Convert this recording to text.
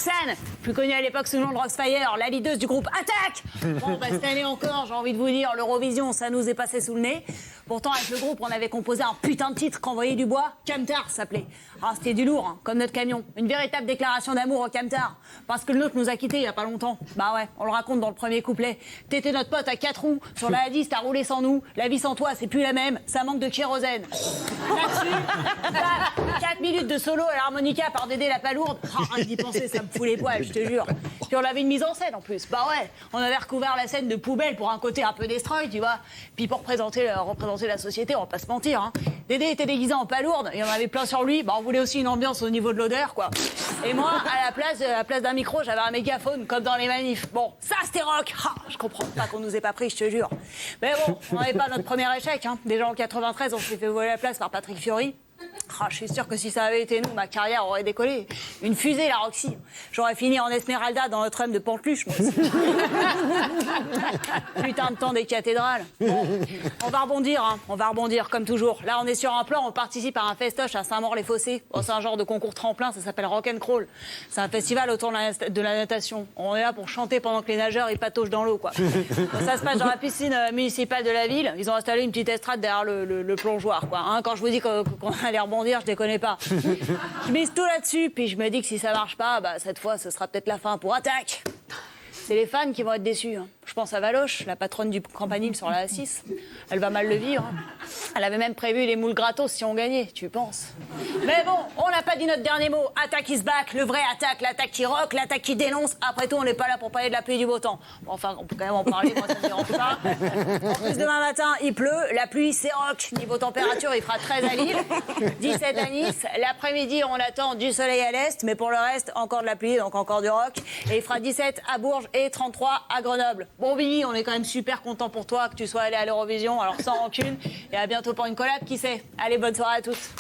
Roxane, plus connue à l'époque sous le nom de Roxfire, la leaduse du groupe Attaque. Bon, bah, cette année encore, j'ai envie de vous dire, l'Eurovision, ça nous est passé sous le nez. Pourtant, avec le groupe, on avait composé un putain de titre qu'envoyait du bois, Camtar s'appelait. Ah, c'était du lourd, hein, comme notre camion. Une véritable déclaration d'amour au Camtar. Parce que le nôtre nous a quittés il y a pas longtemps. Bah ouais, on le raconte dans le premier couplet. T'étais notre pote à 4 roues, sur la A10, t'as roulé sans nous. La vie sans toi, c'est plus la même, ça manque de kérosène. Là-dessus, 4 minutes de solo à l'harmonica par Dédé la palourde. Ah, d'y penser, ça me fout les poils, je te jure. Puis on avait une mise en scène en plus. Bah ouais, on avait recouvert la scène de poubelle pour un côté un peu destroy, tu vois. Puis pour représenter la société, on va pas se mentir. Hein. Dédé était déguisé en palourde, il y en avait plein sur lui. Bah on voulait aussi une ambiance au niveau de l'odeur, quoi. Et moi, à la place d'un micro, j'avais un mégaphone comme dans les manifs. Bon, ça c'était rock. Ah, je comprends pas qu'on nous ait pas pris, je te jure. Mais bon, on n'avait pas notre premier échec. Hein. Déjà en 93, on s'est fait voler la place par Patrick Fiori. Ah, je suis sûre que si ça avait été nous, ma carrière aurait décollé. Une fusée, la Roxy. J'aurais fini en Esmeralda dans notre M de Panteluche, moi aussi. Putain de temps des cathédrales. Bon, on va rebondir, hein. On va rebondir, comme toujours. Là, on est sur un plan, on participe à un festoche à Saint-Maur-les-Fossés. Bon, c'est un genre de concours tremplin, ça s'appelle Rock'n'Crawl. C'est un festival autour de la natation. On est là pour chanter pendant que les nageurs, ils patauchent dans l'eau, quoi. Donc, ça se passe dans la piscine municipale de la ville. Ils ont installé une petite estrade derrière le plongeoir, quoi. Hein, quand je vous dis qu'on allait rebondir, je déconne pas. Je mise tout là-dessus, puis je me dis que si ça marche pas, bah, cette fois, ce sera peut-être la fin pour Attaque. C'est les fans qui vont être déçus. Hein. Je pense à Valoche, la patronne du campanile sur la A6. Elle va mal le vivre. Hein. Elle avait même prévu les moules gratos si on gagnait, tu penses. Mais bon, on n'a pas dit notre dernier mot. Attaque is back, le vrai Attaque, l'attaque qui rock, l'attaque qui dénonce. Après tout, on n'est pas là pour parler de la pluie et du beau temps. Bon, enfin, on peut quand même en parler, moi ça me dérange pas. En plus, demain matin, il pleut, la pluie c'est rock. Niveau température, il fera 13 à Lille, 17 à Nice. L'après-midi, on attend du soleil à l'est, mais pour le reste, encore de la pluie, donc encore du rock. Et il fera 17 à Bourges et 33 à Grenoble. Bon, Billy, on est quand même super content pour toi que tu sois allé à l'Eurovision, alors sans rancune. Et à bientôt pour une collab, qui sait. Allez, bonne soirée à tous.